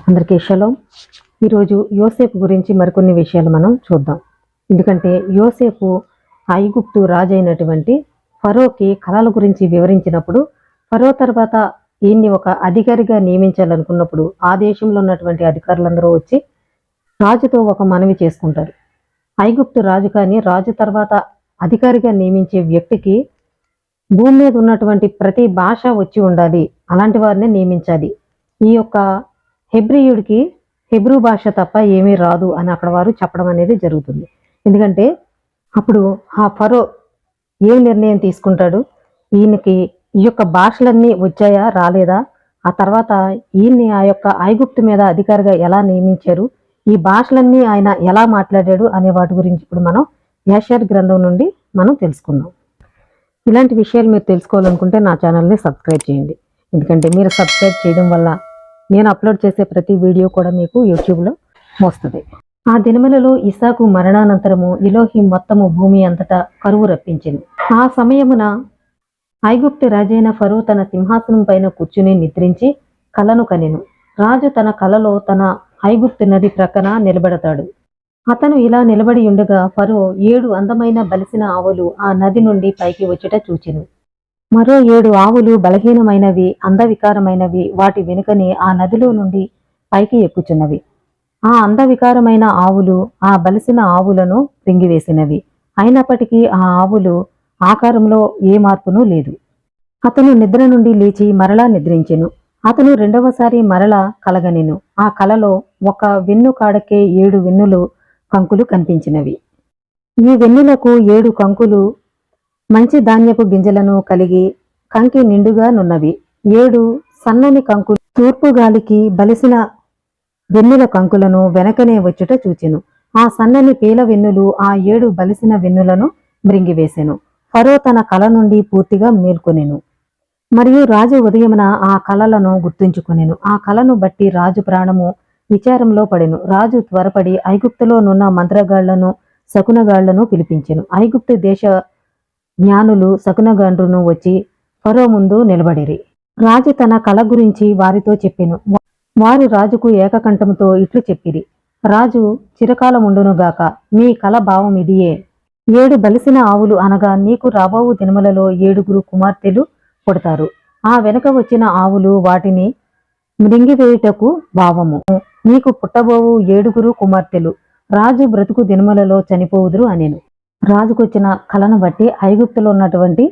అందరికీ షలోం. ఈరోజు యోసేపు గురించి మరికొన్ని విషయాలు మనం చూద్దాం. ఎందుకంటే యోసేపు ఐగుప్తు రాజు అయినటువంటి ఫరోకి కళల గురించి వివరించినప్పుడు, ఫరో తర్వాత ఈయన్ని ఒక అధికారిగా నియమించాలనుకున్నప్పుడు ఆ దేశంలో ఉన్నటువంటి అధికారులందరూ వచ్చి రాజుతో ఒక మనవి చేసుకుంటారు. ఐగుప్తు రాజు కానీ రాజు తర్వాత అధికారిగా నియమించే వ్యక్తికి భూమి మీద ఉన్నటువంటి ప్రతి భాష వచ్చి ఉండాలి, అలాంటి వారిని నియమించాలి. ఈ యొక్క హెబ్రియుడికి హెబ్రూ భాష తప్ప ఏమీ రాదు అని అక్కడ వారు చెప్పడం అనేది జరుగుతుంది. ఎందుకంటే అప్పుడు ఆ ఫరో ఏం నిర్ణయం తీసుకుంటాడు, ఈయనకి ఈ యొక్క భాషలన్నీ వచ్చాయా రాలేదా, ఆ తర్వాత ఈయన్ని ఆ యొక్క ఐగుప్తు మీద అధికారిగా ఎలా నియమించారు, ఈ భాషలన్నీ ఆయన ఎలా మాట్లాడాడు అనే వాటి గురించి ఇప్పుడు మనం యాషార్ గ్రంథం నుండి మనం తెలుసుకుందాం. ఇలాంటి విషయాలు మీరు తెలుసుకోవాలనుకుంటే నా ఛానల్ని సబ్స్క్రైబ్ చేయండి. ఎందుకంటే మీరు సబ్స్క్రైబ్ చేయడం వల్ల నేను అప్లోడ్ చేసే ప్రతి వీడియో కూడా మీకు యూట్యూబ్లో వస్తుంది. ఆ దినములలో ఇసాకు మరణానంతరము ఎలోహిం మొత్తము భూమి అంతటా కరువు రప్పించింది. ఆ సమయమున ఐగుప్తు రాజైన ఫరో తన సింహాసనం పైన కూర్చుని నిద్రించి కలను కనెను. రాజు తన కలలో తన ఐగుప్తు నది ప్రక్కన నిలబడతాడు. అతను ఇలా నిలబడి ఉండగా ఫరో 7 అందమైన బలిసిన ఆవులు ఆ నది నుండి పైకి వచ్చుట చూచెను. మరో 7 ఆవులు బలహీనమైనవి, అందవికారమైనవి వాటి వెనుకనే ఆ నదిలో నుండి పైకి ఎక్కుచున్నవి. ఆ అందవికారమైన ఆవులు ఆ బలిసిన ఆవులను రింగివేసినవి. అయినప్పటికీ ఆ ఆవులు ఆకారంలో ఏ మార్పునూ లేదు. అతను నిద్ర నుండి లేచి మరలా నిద్రించెను. అతను రెండవసారి మరలా కలగనెను. ఆ కలలో ఒక వెన్ను కాడకే 7 వెన్నులు కంకులు కనిపించినవి. ఈ వెన్నులకు 7 కంకులు మంచి ధాన్యపు గింజలను కలిగి కంకి నిండుగా నున్నవి. 7 సన్నని కంకులు తూర్పు గాలికి బలిసిన వెన్నుల కంకులను వెనకనే వచ్చుట చూచెను. ఆ సన్నని పేల వెన్నులు ఆ 7 బలిసిన వెన్నులను మృంగివేసెను. ఫరో తన కల నుండి పూర్తిగా మేల్కొనెను. మరియు రాజు ఉదయమున ఆ కలలను గుర్తుంచుకొనెను. ఆ కలను బట్టి రాజు ప్రాణము విచారంలో పడెను. రాజు త్వరపడి ఐగుప్తులో నున్న మంత్రగాళ్లను శకునగాళ్లను పిలిపించెను. ఐగుప్తు దేశ జ్ఞానులు శకునగాండ్రును వచ్చి ఫరో ముందు నిలబడిరి. రాజు తన కల గురించి వారితో చెప్పెను. వారు రాజుకు ఏకకంఠముతో ఇట్లు చెప్పిరి. రాజు చిరకాలముండునుగాక, మీ కల భావం ఇదియే. 7 బలిసిన ఆవులు అనగా నీకు రాబోవు దినములలో 7 కుమార్తెలు పుడతారు. ఆ వెనుక వచ్చిన ఆవులు వాటిని మృంగివేయుటకు భావము. నీకు పుట్టబోవు 7 కుమార్తెలు రాజు బ్రతుకు దినములలో చనిపోవుదురు అనెను. రాజుకొచ్చిన కలను బట్టి ఐగుప్తులో ఉన్నటువంటి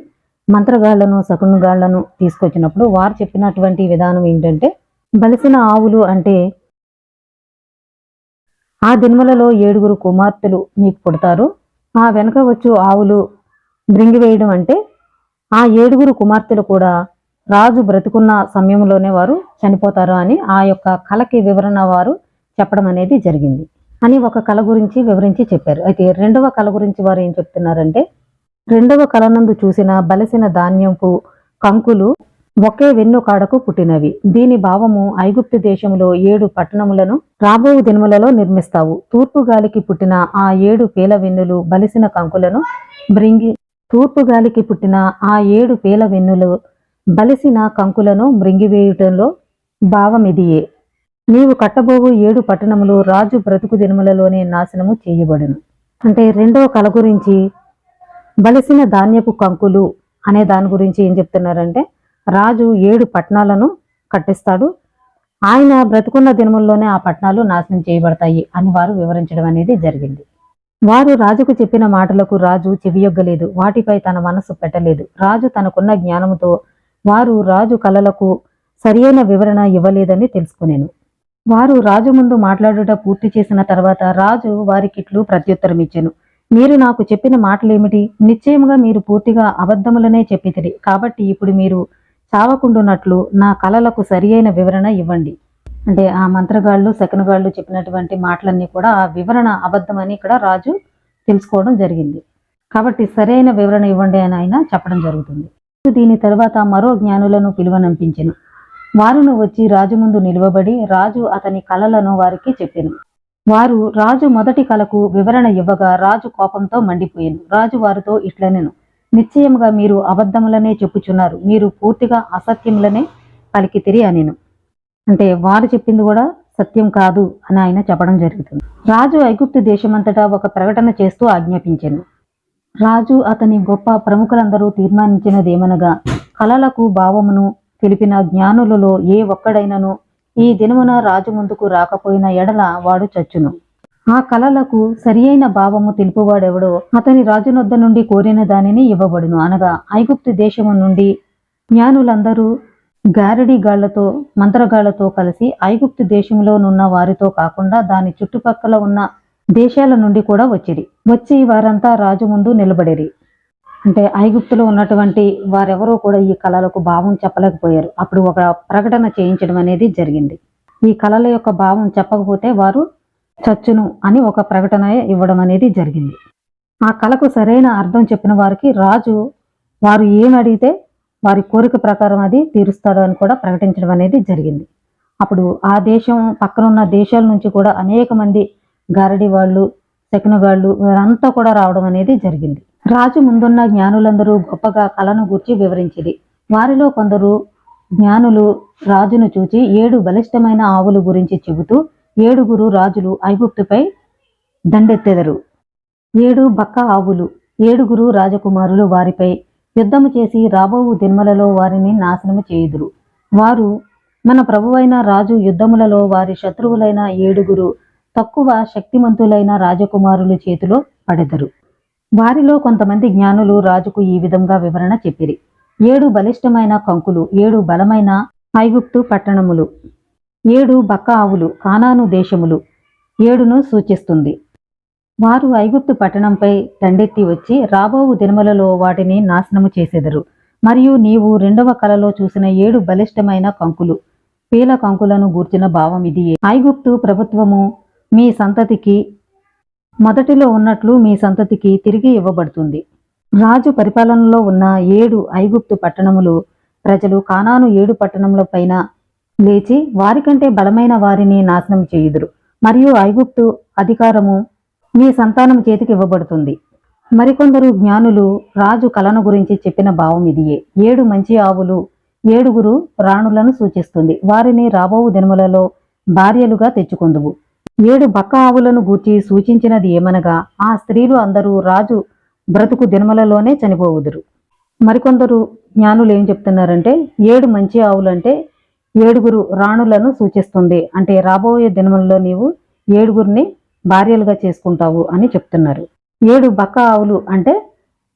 మంత్రగాళ్లను శకునగాళ్లను తీసుకొచ్చినప్పుడు వారు చెప్పినటువంటి విధానం ఏంటంటే, బలిసిన ఆవులు అంటే ఆ దినములలో 7 కుమార్తెలు మీకు పుడతారు. ఆ వెనక వచ్చు ఆవులు మృంగివేయడం అంటే ఆ 7 కుమార్తెలు కూడా రాజు బ్రతుకున్న సమయంలోనే వారు చనిపోతారు అని ఆ యొక్క కళకి వివరణ వారు చెప్పడం అనేది జరిగింది అని ఒక కళ గురించి వివరించి చెప్పారు. అయితే రెండవ కళ గురించి వారు ఏం చెప్తున్నారంటే, రెండవ కళనందు చూసిన బలసిన ధాన్యంపు కంకులు ఒకే వెన్ను కాడకు పుట్టినవి. దీని భావము ఐగుప్తు దేశంలో 7 పట్టణములను రాబో దినములలో నిర్మిస్తావు. తూర్పు గాలికి పుట్టిన ఆ 7 పేల వెన్నులు బలిసిన కంకులను తూర్పు గాలికి పుట్టిన ఆ 7 పేల వెన్నులు బలిసిన కంకులను మృంగివేయుటంలో భావమిదియే. నీవు కట్టబోవు 7 పట్టణములు రాజు బ్రతుకు దినములలోనే నాశనము చేయబడును. అంటే రెండవ కళ గురించి బలిసిన ధాన్యపు కంకులు అనే దాని గురించి ఏం చెప్తున్నారంటే, రాజు 7 పట్టణాలను కట్టిస్తాడు. ఆయన బ్రతుకున్న దినముల్లోనే ఆ పట్టణాలు నాశనం చేయబడతాయి అని వారు వివరించడం అనేది జరిగింది. వారు రాజుకు చెప్పిన మాటలకు రాజు చెవియొగ్గలేదు, వాటిపై తన మనస్సు పెట్టలేదు. రాజు తనకున్న జ్ఞానముతో వారు రాజు కలలకు సరియైన వివరణ ఇవ్వలేదని తెలుసుకునేను. వారు రాజు ముందు మాట్లాడుట పూర్తి చేసిన తర్వాత రాజు వారికిట్లు ప్రత్యుత్తరం ఇచ్చెను. మీరు నాకు చెప్పిన మాటలేమిటి? నిశ్చయముగా మీరు పూర్తిగా అబద్ధములనే చెప్పితిరి. కాబట్టి ఇప్పుడు మీరు చావకుండునట్లు నా కలలకు సరియైన వివరణ ఇవ్వండి. అంటే ఆ మంత్రగాళ్ళు శకునగాళ్ళు చెప్పినటువంటి మాటలన్నీ కూడా ఆ వివరణ అబద్ధమని ఇక్కడ రాజు తెలుసుకోవడం జరిగింది. కాబట్టి సరైన వివరణ ఇవ్వండి అని ఆయన చెప్పడం జరుగుతుంది. దీని తర్వాత మరో జ్ఞానులను పిలువనంపించెను. వారును వచ్చి రాజు ముందు నిలువబడి రాజు అతని కలలను వారికి చెప్పెను. వారు రాజు మొదటి కలకు వివరణ ఇవ్వగా రాజు కోపంతో మండిపోయాను. రాజు వారితో ఇట్లనెను, నిశ్చయముగా మీరు అబద్ధములనే చెప్పుచున్నారు, మీరు పూర్తిగా అసత్యములనే పలికితిరి అనెను. అంటే వారు చెప్పింది కూడా సత్యం కాదు అని ఆయన చెప్పడం జరుగుతుంది. రాజు ఐగుప్తు దేశమంతటా ఒక ప్రకటన చేస్తూ ఆజ్ఞాపించెను. రాజు అతని గొప్ప ప్రముఖులందరూ తీర్మానించినదేమనగా, కలలకు భావమును తెలిపిన జ్ఞానులలో ఏ ఒక్కడైనను ఈ దినమున రాజు ముందుకు రాకపోయిన ఎడల వాడు చచ్చును. ఆ కలలకు సరి అయిన భావము తెలుపువాడెవడో అతని రాజునొద్ద నుండి కోరిన దానిని ఇవ్వబడును. అనగా ఐగుప్తు దేశము నుండి జ్ఞానులందరూ గారడీగాళ్లతో మంత్రగాళ్లతో కలిసి ఐగుప్తు దేశంలోనున్న వారితో కాకుండా దాని చుట్టుపక్కల ఉన్న దేశాల నుండి కూడా వచ్చి వారంతా రాజు ముందు నిలబడిరి. అంటే ఐగుప్తులో ఉన్నటువంటి వారెవరూ కూడా ఈ కళలకు భావం చెప్పలేకపోయారు. అప్పుడు ఒక ప్రకటన చేయించడం అనేది జరిగింది. ఈ కళల యొక్క భావం చెప్పకపోతే వారు చచ్చును అని ఒక ప్రకటన ఇవ్వడం అనేది జరిగింది. ఆ కళకు సరైన అర్థం చెప్పిన వారికి రాజు వారు ఏమి అడిగితే వారి కోరిక ప్రకారం అది తీరుస్తాడు అని కూడా ప్రకటించడం అనేది జరిగింది. అప్పుడు ఆ దేశం పక్కనున్న దేశాల నుంచి కూడా అనేక మంది గారడి వాళ్ళు, శకునగాళ్ళు వీరంతా కూడా రావడం అనేది జరిగింది. రాజు ముందున్న జ్ఞానులందరూ గొప్పగా కళను గూర్చి వివరించిరి. వారిలో కొందరు జ్ఞానులు రాజును చూచి 7 బలిష్టమైన ఆవుల గురించి చెబుతూ 7 రాజులు ఐగుప్తుపై దండెత్తెదరు. 7 బక్క ఆవులు 7 రాజకుమారులు వారిపై యుద్ధము చేసి రాబోవు దినములలో వారిని నాశనము చేయుదురు. వారు మన ప్రభువైన రాజు యుద్ధములలో వారి శత్రువులైన 7 తక్కువ శక్తిమంతులైన రాజకుమారుల చేతిలో పడెదరు. వారిలో కొంతమంది జ్ఞానులు రాజుకు ఈ విధంగా వివరణ చెప్పిరి. 7 బలిష్టమైన కంకులు 7 బలమైన ఐగుప్తు పట్టణములు, 7 బక్క ఆవులు కానాను దేశములు 7ను సూచిస్తుంది. వారు ఐగుప్తు పట్టణంపై దండెత్తి వచ్చి రాబోవు దినములలో వాటిని నాశనము చేసెదరు. మరియు నీవు రెండవ కలలో చూసిన 7 బలిష్టమైన కంకులు, పీల కంకులను గూర్చిన భావం ఇదియే. ఐగుప్తు ప్రభుత్వము మీ సంతతికి మొదటిలో ఉన్నట్లు మీ సంతతికి తిరిగి ఇవ్వబడుతుంది. రాజు పరిపాలనలో ఉన్న 7 ఐగుప్తు పట్టణములు ప్రజలు కానాను 7 పట్టణముల పైన లేచి వారికంటే బలమైన వారిని నాశనం చేయుదురు. మరియు ఐగుప్తు అధికారము మీ సంతానం చేతికి ఇవ్వబడుతుంది. మరికొందరు జ్ఞానులు రాజు కలను గురించి చెప్పిన భావం ఇదియే. 7 మంచి ఆవులు 7 రాణులను సూచిస్తుంది. వారిని రాబోవు దినములలో భార్యలుగా తెచ్చుకొందువు. 7 బక్క ఆవులను గూర్చి సూచించినది ఏమనగా, ఆ స్త్రీలు అందరూ రాజు బ్రతుకు దినములలోనే చనిపోవుదురు. మరికొందరు జ్ఞానులు ఏం చెప్తున్నారంటే 7 మంచి ఆవులు అంటే 7 రాణులను సూచిస్తుంది. అంటే రాబోయే దినములలో నీవు 7 భార్యలుగా చేసుకుంటావు అని చెప్తున్నారు. 7 బక్క ఆవులు అంటే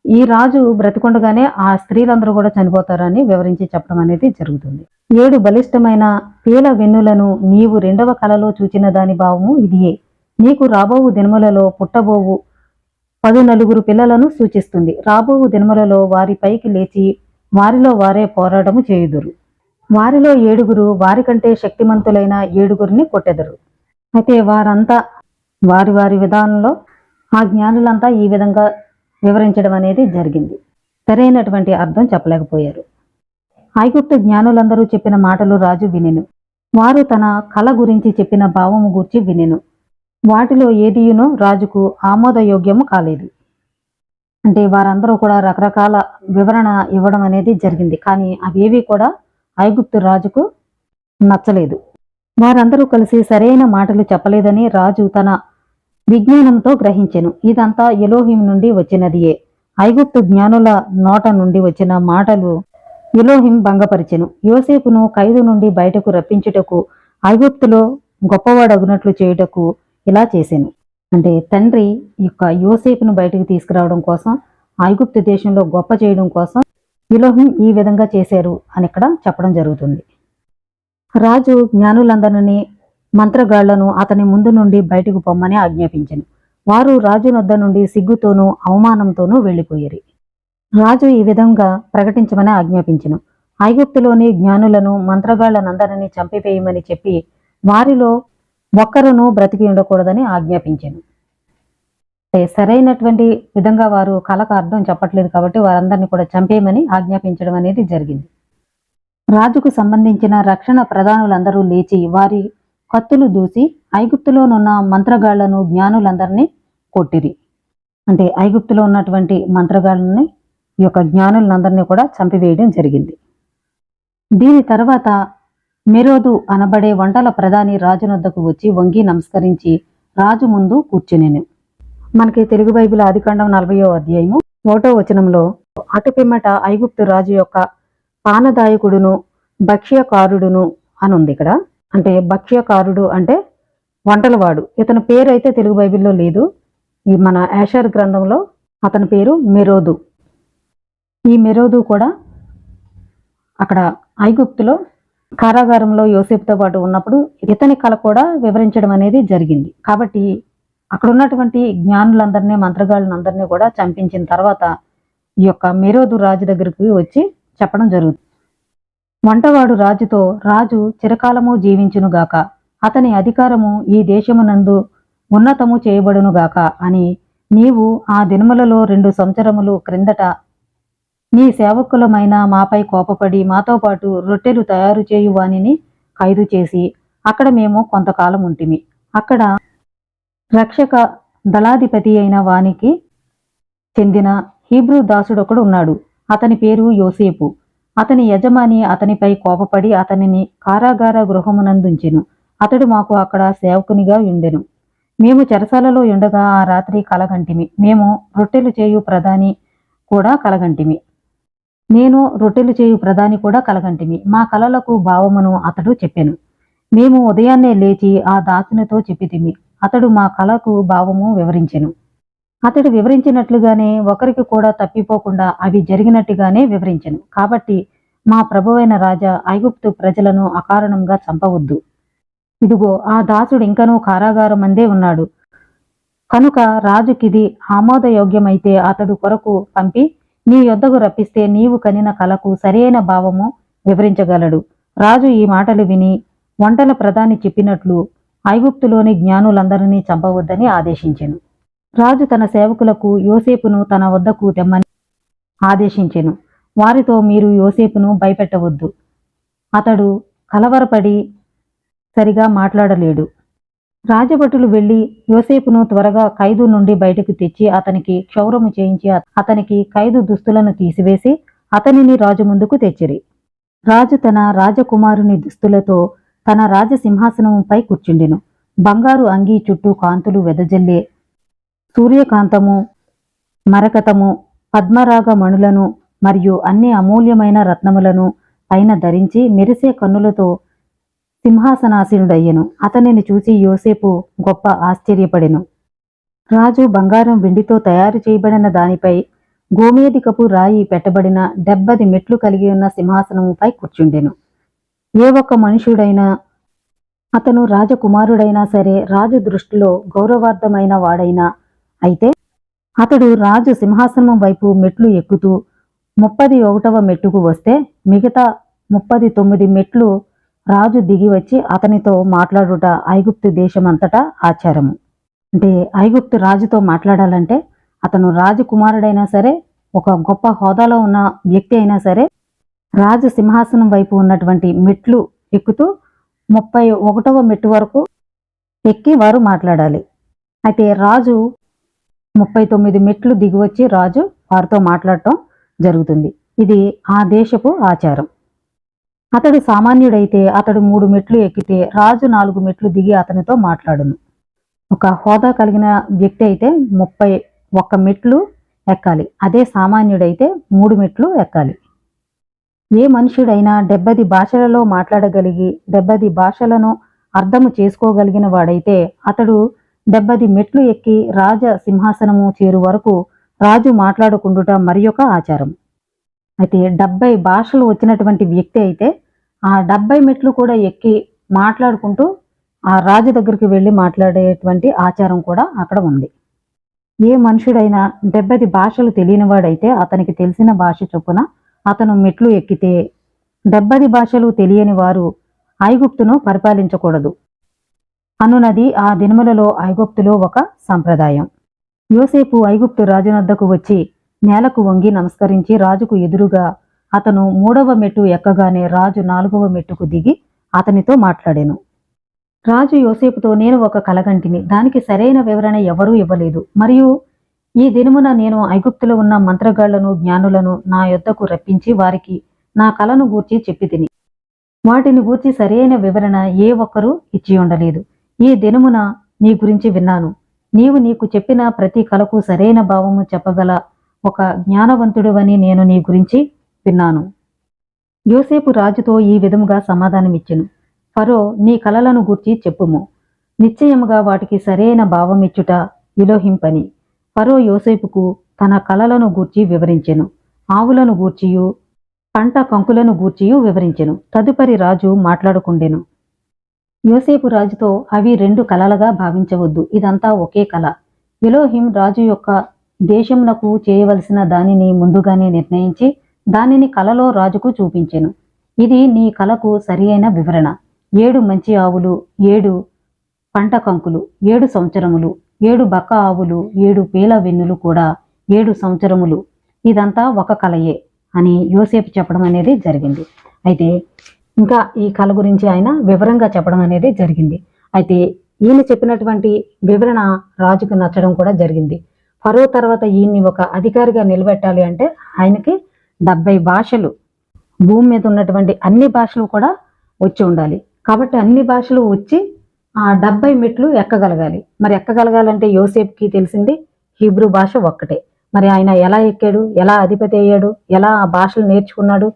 ఈ రాజు బ్రతికొండగానే ఆ స్త్రీలందరూ కూడా చనిపోతారని వివరించి చెప్పడం అనేది జరుగుతుంది. 7 బలిష్టమైన పీల వెన్నులను నీవు రెండవ కలలో చూచిన దాని భావము ఇదియే. నీకు రాబోవు దినములలో పుట్టబోవు 14 పిల్లలను సూచిస్తుంది. రాబోవు దినములలో వారి పైకి లేచి వారిలో వారే పోరాటము చేయుదురు. వారిలో 7 వారికంటే శక్తిమంతులైన 7 కొట్టెదరు. అయితే వారంతా వారి వారి విధానంలో ఆ జ్ఞానులంతా ఈ విధంగా వివరించడం అనేది జరిగింది. సరైనటువంటి అర్థం చెప్పలేకపోయారు. ఐగుప్తు జ్ఞానులందరూ చెప్పిన మాటలు రాజు వినెను. వారు తన కళ గురించి చెప్పిన భావము గూర్చి వినెను. వాటిలో ఏదియునో రాజుకు ఆమోదయోగ్యము కాలేదు. అంటే వారందరూ కూడా రకరకాల వివరణ ఇవ్వడం అనేది జరిగింది. కానీ అవేవి కూడా ఐగుప్తు రాజుకు నచ్చలేదు. వారందరూ కలిసి సరైన మాటలు చెప్పలేదని రాజు తన విజ్ఞానంతో గ్రహించెను. ఇదంతా ఎలోహిం నుండి వచ్చినదియే. ఐగుప్తు జ్ఞానుల నోట నుండి వచ్చిన మాటలు ఎలోహిం భంగపరిచెను. యోసేపును ఖైదు నుండి బయటకు రప్పించుటకు, ఐగుప్తులో గొప్పవాడగునట్లు చేయుటకు ఇలా చేసెను. అంటే తండ్రి యొక్క యోసేపును బయటకు తీసుకురావడం కోసం, ఐగుప్తు దేశంలో గొప్ప చేయడం కోసం ఎలోహిం ఈ విధంగా చేశారు అని ఇక్కడ చెప్పడం జరుగుతుంది. రాజు జ్ఞానులందరినీ మంత్రగాళ్లను అతని ముందు నుండి బయటకు పొమ్మని ఆజ్ఞాపించెను. వారు రాజునొద్ద నుండి సిగ్గుతోనూ అవమానంతోనూ వెళ్ళిపోయిరి. రాజు ఈ విధంగా ప్రకటించమని ఆజ్ఞాపించెను. ఐగుప్తులోని జ్ఞానులను మంత్రగాళ్లనందరినీ చంపివేయమని చెప్పి వారిలో ఒక్కరును బ్రతికి ఉండకూడదని ఆజ్ఞాపించెను. సరైనటువంటి విధంగా వారు కళకు అర్థం చెప్పట్లేదు కాబట్టి వారందరినీ కూడా చంపేయమని ఆజ్ఞాపించడం అనేది జరిగింది. రాజుకు సంబంధించిన రక్షణ ప్రధానులందరూ లేచి వారి కత్తులు దూసి ఐగుప్తులోనున్న మంత్రగాళ్లను జ్ఞానులందరినీ కొట్టిరి. అంటే ఐగుప్తులో ఉన్నటువంటి మంత్రగాళ్ళని ఈ యొక్క జ్ఞానులందరినీ కూడా చంపివేయడం జరిగింది. దీని తర్వాత మెరోదు అనబడే వంటల ప్రధాని రాజునొద్దకు వచ్చి వంగి నమస్కరించి రాజు ముందు కూర్చునెను. మనకి తెలుగు బైబిల్ ఆదికాండం 40వ అధ్యాయము 1వ వచనంలో, అటు పిమ్మట ఐగుప్తు రాజు యొక్క పానదాయకుడును భక్ష్యకారుడును అని ఉంది ఇక్కడ. అంటే భక్ష్యకారుడు అంటే వంటలవాడు. ఇతని పేరు అయితే తెలుగు బైబిల్లో లేదు. ఈ మన యాషర్ గ్రంథంలో అతని పేరు మెరోదు. ఈ మెరోదు కూడా అక్కడ ఐగుప్తులో కారాగారంలో యోసేపుతో పాటు ఉన్నప్పుడు ఇతని కళ కూడా వివరించడం అనేది జరిగింది. కాబట్టి అక్కడ ఉన్నటువంటి జ్ఞానులందరినీ, మంత్రగాళ్ళందరినీ కూడా చంపించిన తర్వాత ఈ యొక్క మెరోదు రాజు దగ్గరికి వచ్చి చెప్పడం జరుగుతుంది. వంటవాడు రాజుతో, రాజు చిరకాలము జీవించునుగాక, అతని అధికారము ఈ దేశమునందు ఉన్నతము చేయబడునుగాక అని నీవు ఆ దినములలో 2 సంవత్సరములు క్రిందట నీ సేవకులమైన మాపై కోపపడి మాతో పాటు రొట్టెలు తయారు చేయు వానిని ఖైదు చేసి అక్కడ మేము కొంతకాలం ఉంటిమి. అక్కడ రక్షక దళాధిపతి అయిన వానికి చెందిన హీబ్రూ దాసుడొకడు ఉన్నాడు. అతని పేరు యోసేపు. అతని యజమాని అతనిపై కోపపడి అతనిని కారాగార గృహమునందుంచెను. అతడు మాకు అక్కడ సేవకునిగా ఉండెను. మేము చెరసాలలో ఉండగా ఆ రాత్రి కలగంటిమి. మేము రొట్టెలు చేయు ప్రధాని కూడా కలగంటిమి. మా కలలకు భావమును అతడు చెప్పెను. మేము ఉదయాన్నే లేచి ఆ దాసునితో చెప్పితిమి. అతడు మా కలకు భావము వివరించెను. అతడు వివరించినట్లుగానే ఒకరికి కూడా తప్పిపోకుండా అవి జరిగినట్టుగానే వివరించెను. కాబట్టి మా ప్రభువైన రాజా, ఐగుప్తు ప్రజలను అకారణంగా చంపవద్దు. ఇదిగో ఆ దాసుడు ఇంకనూ కారాగారమందే ఉన్నాడు. కనుక రాజుకిది ఆమోదయోగ్యమైతే అతడు కొరకు పంపి నీ యొద్దకు రప్పిస్తే నీవు కనిన కలకు సరైన భావము వివరించగలడు. రాజు ఈ మాటలు విని వంటల ప్రధాని చెప్పినట్లు ఐగుప్తులోని జ్ఞానులందరినీ చంపవద్దని ఆదేశించెను. రాజు తన సేవకులకు యోసేపును తన వద్దకు తెమ్మని ఆదేశించెను. వారితో, మీరు యోసేపును భయపెట్టవద్దు, అతడు కలవరపడి సరిగా మాట్లాడలేడు. రాజభటులు వెళ్లి యోసేపును త్వరగా ఖైదు నుండి బయటకు తెచ్చి అతనికి క్షౌరము చేయించి అతనికి ఖైదు దుస్తులను తీసివేసి అతనిని రాజు ముందుకు తెచ్చిరి. రాజు తన రాజకుమారుని దుస్తులతో తన రాజసింహాసనముపై కూర్చుండెను. బంగారు అంగీ చుట్టూ కాంతులు వెదజల్లే సూర్యకాంతము, మరకతము, పద్మరాగ మణులను మరియు అన్ని అమూల్యమైన రత్నములను పైన ధరించి మెరిసే కన్నులతో సింహాసనాసీనుడయ్యెను. అతనిని చూసి యోసేపు గొప్ప ఆశ్చర్యపడెను. రాజు బంగారం వెండితో తయారు చేయబడిన దానిపై గోమేధికపు రాయి పెట్టబడిన 70 మెట్లు కలిగి ఉన్న సింహాసనముపై కూర్చుండెను. ఏ ఒక్క మనుష్యుడైనా, అతను రాజకుమారుడైనా సరే, రాజు దృష్టిలో గౌరవార్థమైన వాడైనా అయితే అతడు రాజు సింహాసనం వైపు మెట్లు ఎక్కుతూ 31వ మెట్టుకు వస్తే మిగతా 39 మెట్లు రాజు దిగి వచ్చి అతనితో మాట్లాడుట ఐగుప్తు దేశమంతటా ఆచారము. అంటే ఐగుప్తు రాజుతో మాట్లాడాలంటే అతను రాజకుమారుడైనా సరే, ఒక గొప్ప హోదాలో ఉన్న వ్యక్తి అయినా సరే, రాజు సింహాసనం వైపు ఉన్నటువంటి మెట్లు ఎక్కుతూ 31వ మెట్టు వరకు ఎక్కి వారు మాట్లాడాలి. అయితే రాజు 39 మెట్లు దిగివచ్చి రాజు వారితో మాట్లాడటం జరుగుతుంది. ఇది ఆ దేశపు ఆచారం. అతడు సామాన్యుడైతే అతడు 3 మెట్లు ఎక్కితే రాజు 4 మెట్లు దిగి అతనితో మాట్లాడును. ఒక హోదా కలిగిన వ్యక్తి అయితే 31 మెట్లు ఎక్కాలి. అదే సామాన్యుడైతే 3 మెట్లు ఎక్కాలి. ఏ మనుషుడైనా 70 భాషలలో మాట్లాడగలిగి 70 భాషలను అర్థము చేసుకోగలిగిన వాడైతే అతడు 70 మెట్లు ఎక్కి రాజ సింహాసనము చేరు వరకు రాజు మాట్లాడుకుండుట మరి ఒక ఆచారం. అయితే 70 భాషలు వచ్చినటువంటి వ్యక్తి అయితే ఆ 70 మెట్లు కూడా ఎక్కి మాట్లాడుకుంటూ ఆ రాజు దగ్గరికి వెళ్ళి మాట్లాడేటువంటి ఆచారం కూడా అక్కడ ఉంది. ఏ మనుషుడైనా 70 భాషలు తెలియని వాడైతే అతనికి తెలిసిన భాష చొప్పున అతను మెట్లు ఎక్కితే 70 భాషలు తెలియని వారు ఐగుప్తును పరిపాలించకూడదు అనునది ఆ దినములలో ఐగుప్తులో ఒక సంప్రదాయం. యోసేపు ఐగుప్తు రాజునొద్దకు వచ్చి నేలకు వంగి నమస్కరించి రాజుకు ఎదురుగా అతను 3వ మెట్టు ఎక్కగానే రాజు 4వ మెట్టుకు దిగి అతనితో మాట్లాడాను. రాజు యోసేపుతో, నేను ఒక కలగంటిని, దానికి సరైన వివరణ ఎవరూ ఇవ్వలేదు. మరియు ఈ దినమున నేను ఐగుప్తులో ఉన్న మంత్రగాళ్లను, జ్ఞానులను నా యొద్దకు రప్పించి వారికి నా కలను గూర్చి చెప్పి తిని వాటిని గూర్చి సరైన వివరణ ఏ ఒక్కరూ ఇచ్చి ఉండలేదు. ఈ దినమున నీ గురించి విన్నాను. నీవు నీకు చెప్పిన ప్రతి కలకు సరైన భావము చెప్పగల ఒక జ్ఞానవంతుడివని నేను నీ గురించి విన్నాను. యోసేపు రాజుతో ఈ విధముగా సమాధానమిచ్చెను. ఫరో, నీ కలలను గూర్చి చెప్పుము. నిశ్చయముగా వాటికి సరైన భావమిచ్చుట ఎలోహిం పని. ఫరో యోసేపుకు తన కలలను గూర్చి వివరించెను. ఆవులను గూర్చియు పంట కంకులను గూర్చియు వివరించెను. తదుపరి రాజు మాట్లాడుకుండెను. యోసేపు రాజుతో, అవి 2 కలలుగా భావించవద్దు, ఇదంతా ఒకే కల. ఎలోహిం రాజు యొక్క దేశమునకు చేయవలసిన దానిని ముందుగానే నిర్ణయించి దానిని కలలో రాజుకు చూపించెను. ఇది నీ కలకు సరి అయిన వివరణ. 7 మంచి ఆవులు, 7 పంట కంకులు, 7 సంవత్సరములు, 7 బక్క ఆవులు, 7 పేల వెన్నులు కూడా 7 సంవత్సరములు, ఇదంతా ఒక కలయే అని యోసేపు చెప్పడం అనేది జరిగింది. అయితే ఇంకా ఈ కళ గురించి ఆయన వివరంగా చెప్పడం అనేది జరిగింది. అయితే ఈయన చెప్పినటువంటి వివరణ రాజుకు నచ్చడం కూడా జరిగింది. ఫరో తర్వాత ఈయన్ని ఒక అధికారిగా నిలబెట్టాలి అంటే ఆయనకి 70 భాషలు, భూమి మీద ఉన్నటువంటి అన్ని భాషలు కూడా వచ్చి ఉండాలి. కాబట్టి అన్ని భాషలు వచ్చి ఆ 70 మెట్లు ఎక్కగలగాలి. మరి ఎక్కగలగాలంటే యోసేపుకి తెలిసింది హీబ్రూ భాష ఒక్కటే. మరి ఆయన ఎలా ఎక్కాడు, ఎలా అధిపతి అయ్యాడు, ఎలా ఆ భాషలు నేర్చుకున్నాడు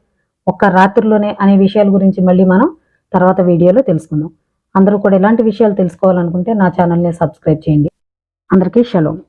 ఒక్క రాత్రిలోనే అనే విషయాల గురించి మళ్ళీ మనం తర్వాత వీడియోలో తెలుసుకుందాం. అందరూ కూడా ఇలాంటి విషయాలు తెలుసుకోవాలనుకుంటే నా ఛానల్ని సబ్స్క్రైబ్ చేయండి. అందరికీ షలోమ్.